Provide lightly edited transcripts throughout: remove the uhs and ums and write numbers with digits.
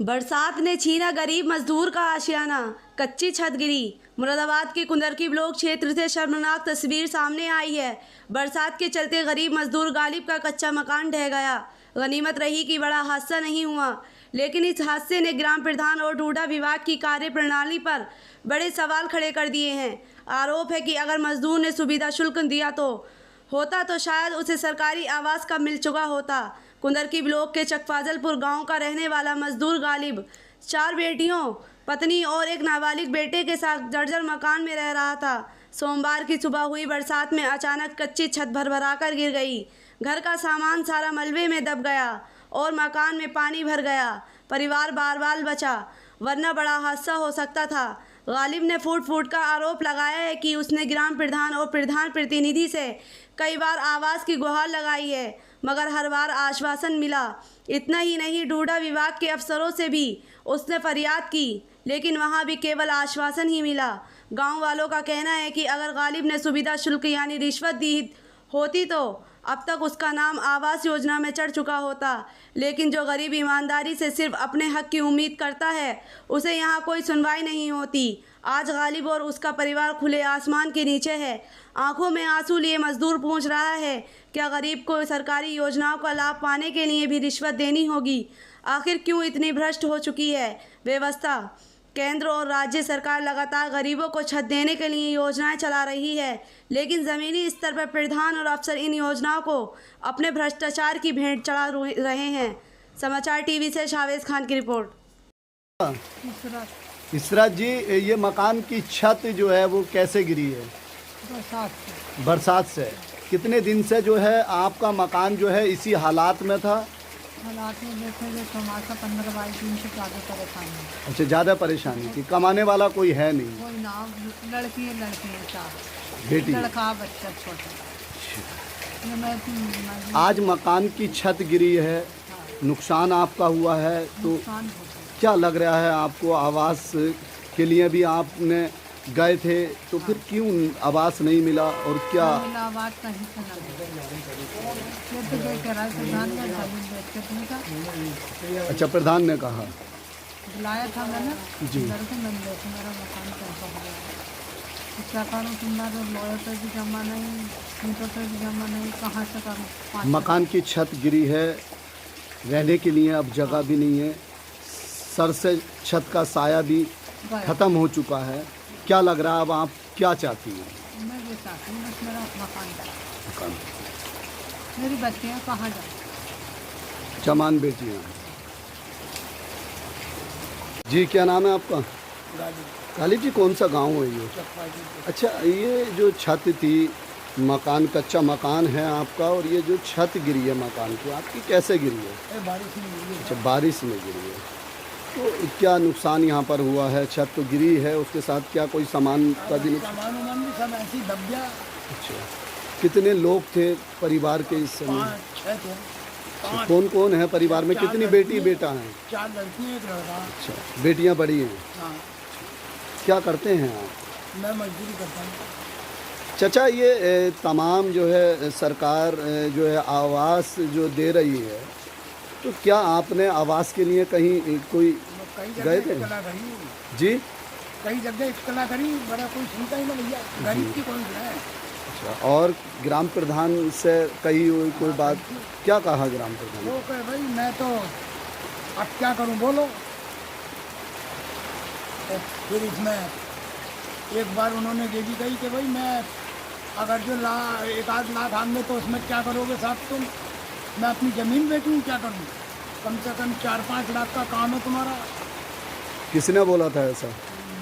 बरसात ने छीना गरीब मजदूर का आशियाना, कच्ची छत गिरी। मुरादाबाद के कुंदरकी ब्लॉक क्षेत्र से शर्मनाक तस्वीर सामने आई है। बरसात के चलते गरीब मजदूर गालिब का कच्चा मकान ढह गया। गनीमत रही कि बड़ा हादसा नहीं हुआ, लेकिन इस हादसे ने ग्राम प्रधान और टूडा विभाग की कार्य प्रणाली पर बड़े सवाल खड़े कर दिए हैं। आरोप है कि अगर मजदूर ने सुविधा शुल्क दिया तो शायद उसे सरकारी आवास का मिल चुका होता। कुंदरकी ब्लॉक के चकफाजलपुर गांव का रहने वाला मजदूर गालिब 4 बेटियों, पत्नी और एक नाबालिग बेटे के साथ जर्जर मकान में रह रहा था। सोमवार की सुबह हुई बरसात में अचानक कच्ची छत भरभराकर गिर गई। घर का सामान सारा मलबे में दब गया और मकान में पानी भर गया। परिवार बाल बचा, वरना बड़ा हादसा हो सकता था। गालिब ने फूट का आरोप लगाया है कि उसने ग्राम प्रधान और प्रधान प्रतिनिधि से कई बार आवास की गुहार लगाई है, मगर हर बार आश्वासन मिला। इतना ही नहीं, टूडा विभाग के अफसरों से भी उसने फरियाद की, लेकिन वहां भी केवल आश्वासन ही मिला। गांव वालों का कहना है कि अगर गालिब ने सुविधा शुल्क यानी रिश्वत दी होती तो अब तक उसका नाम आवास योजना में चढ़ चुका होता, लेकिन जो गरीब ईमानदारी से सिर्फ अपने हक की उम्मीद करता है, उसे यहाँ कोई सुनवाई नहीं होती। आज गालिब और उसका परिवार खुले आसमान के नीचे है। आंखों में आंसू लिए मजदूर पूछ रहा है, क्या गरीब को सरकारी योजनाओं का लाभ पाने के लिए भी रिश्वत देनी होगी? आखिर क्यों इतनी भ्रष्ट हो चुकी है व्यवस्था? केंद्र और राज्य सरकार लगातार गरीबों को छत देने के लिए योजनाएं चला रही है, लेकिन ज़मीनी स्तर पर प्रधान और अफसर इन योजनाओं को अपने भ्रष्टाचार की भेंट चढ़ा रहे हैं। समाचार टीवी से शावेज खान की रिपोर्ट। इसरात जी, ये मकान की छत जो है वो कैसे गिरी है? बरसात से। कितने दिन से जो है आपका मकान जो है इसी हालात में था? हालात में देखे तो हमारा 15-22 दिन से ज़्यादा परेशानी है। अच्छा, ज़्यादा परेशानी थी। कमाने वाला कोई है नहीं? कोई ना, लड़की है 4 बेटी, लड़का बच्चा छोटा। आज मकान की छत गिरी है, नुकसान आपका हुआ है, तो क्या लग रहा है आपको? आवास के लिए भी आपने गए थे, तो फिर क्यों आवास नहीं मिला और क्या? आवास कहीं से ना अच्छा, प्रधान ने कहा, बुलाया था मैंने जी। मेरा मकान कैसा हो गया, क्या करूँ? तुम्हारा लॉयर पर भी जमा नहीं, मीटर पर भी जमा नहीं, कहाँ से करूँ? मकान की छत गिरी है, रहने के लिए अब जगह भी नहीं है, सर से छत का साया भी ख़त्म हो चुका है। क्या लग रहा है, अब आप क्या चाहती हैं? मैं ये चाहती हूँ बस मेरा मकान, मकान, मेरी बच्चियाँ कहाँ जाए? जमान बेटियाँ। जी, क्या नाम है आपका? गालिब जी। कौन सा गांव है ये? अच्छा, ये जो छत थी, मकान कच्चा मकान है आपका, और ये जो छत गिरी है मकान की, आपकी कैसे गिरी है? बारिश में गिरी है। अच्छा, बारिश में गिरी है। तो क्या नुकसान यहाँ पर हुआ है? छत तो गिरी है, उसके साथ क्या कोई सामान का भी नुकसान? सामान भी सब ऐसे ही दब गया। अच्छा, कितने लोग थे परिवार के इस समय? 5-6 थे। अच्छा, कौन कौन है परिवार में? कितनी बेटी बेटा हैं? 4 लड़कियाँ, 1 लड़का। अच्छा, बेटियाँ बड़ी हैं। हाँ, क्या करते हैं आप? मैं मजदूरी करता हूँ। चाचा, ये तमाम जो है सरकार जो है आवास जो दे रही है, तो क्या आपने आवास के लिए कहीं कोई गए थे? जी, कई जगह इतला करी, बड़ा कोई सुनता ही ना भैया, गरीब की कौन सुना है? अच्छा, और ग्राम प्रधान से कही हुई कोई बात? क्या कहा ग्राम प्रधान? वो कहे भाई मैं तो अब क्या करूं, बोलो। तो फिर इसमें एक बार उन्होंने ये भी कही कि भाई मैं अगर जो 1-8 लाख आएंगे तो उसमें क्या करोगे साहब तुम? मैं अपनी ज़मीन बेचूं, क्या करूं? कम से कम 4-5 लाख का काम है तुम्हारा। किसने बोला था ऐसा?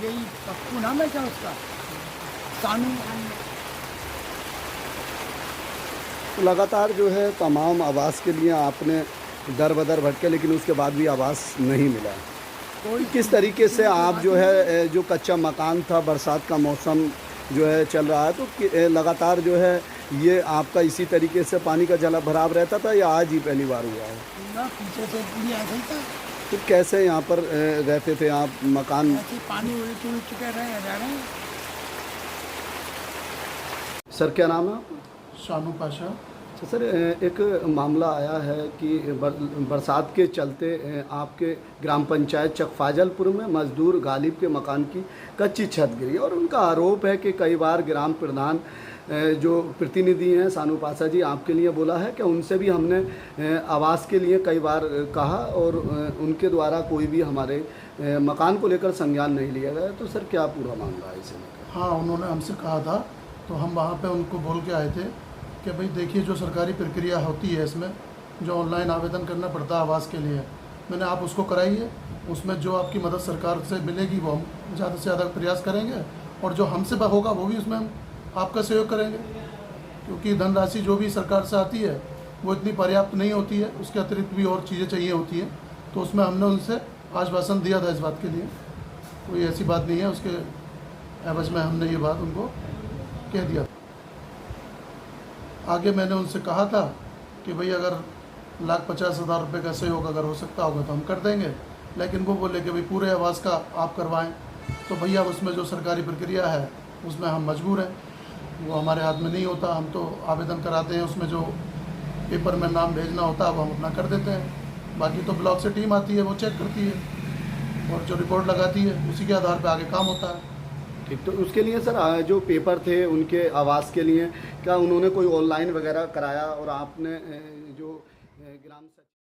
यही पप्पू नाम है क्या उसका, सानू। तो लगातार जो है तमाम आवास के लिए आपने दर बदर भटके, लेकिन उसके बाद भी आवास नहीं मिला। कोई किस तरीके से आप जो है जो कच्चा मकान था, बरसात का मौसम जो है चल रहा है, तो लगातार जो है ये आपका इसी तरीके से पानी का जला भराव रहता था या आज ही पहली बार हुआ है? ना, पीछे से पूरी ऐसे ही था। तो कैसे यहाँ पर रहते थे आप? मकान ऐसे पानी उड़ चुके रहे हैं। सर, क्या नाम है आपका? सानू पाशा। तो सर एक मामला आया है कि बरसात के चलते आपके ग्राम पंचायत चकफाजलपुर में मजदूर गालिब के मकान की कच्ची छत गिरी और उनका आरोप है कि कई बार ग्राम प्रधान जो प्रतिनिधि हैं सानू पासा जी आपके लिए बोला है कि उनसे भी हमने आवास के लिए कई बार कहा और उनके द्वारा कोई भी हमारे मकान को लेकर संज्ञान नहीं लिया गया। तो सर क्या पूरा मामला है इसमें? हाँ, उन्होंने हमसे कहा था तो हम वहाँ पे उनको बोल के आए थे कि भाई देखिए जो सरकारी प्रक्रिया होती है इसमें जो ऑनलाइन आवेदन करना पड़ता है आवास के लिए, मैंने आप उसको कराइए, उसमें जो आपकी मदद सरकार से मिलेगी वो हम ज़्यादा से ज़्यादा प्रयास करेंगे और जो हमसे होगा वो भी उसमें हम आपका सहयोग करेंगे, क्योंकि धनराशि जो भी सरकार से आती है वो इतनी पर्याप्त नहीं होती है, उसके अतिरिक्त भी और चीज़ें चाहिए होती हैं। तो उसमें हमने उनसे आश्वासन दिया था इस बात के लिए, कोई ऐसी बात नहीं है, उसके एवज में हमने ये बात उनको कह दिया। आगे मैंने उनसे कहा था कि भाई अगर 1,50,000 रुपये का सहयोग अगर हो सकता होगा तो हम कर देंगे, लेकिन वो बोले कि भाई पूरे आवास का आप करवाएं। तो भैया उसमें जो सरकारी प्रक्रिया है उसमें हम मजबूर हैं, वो हमारे हाथ में नहीं होता। हम तो आवेदन कराते हैं, उसमें जो पेपर में नाम भेजना होता है वो हम अपना कर देते हैं, बाकी तो ब्लॉक से टीम आती है वो चेक करती है और जो रिपोर्ट लगाती है उसी के आधार पर आगे काम होता है। ठीक, तो उसके लिए सर जो पेपर थे उनके आवास के लिए क्या उन्होंने कोई ऑनलाइन वगैरह कराया और आपने जो ग्राम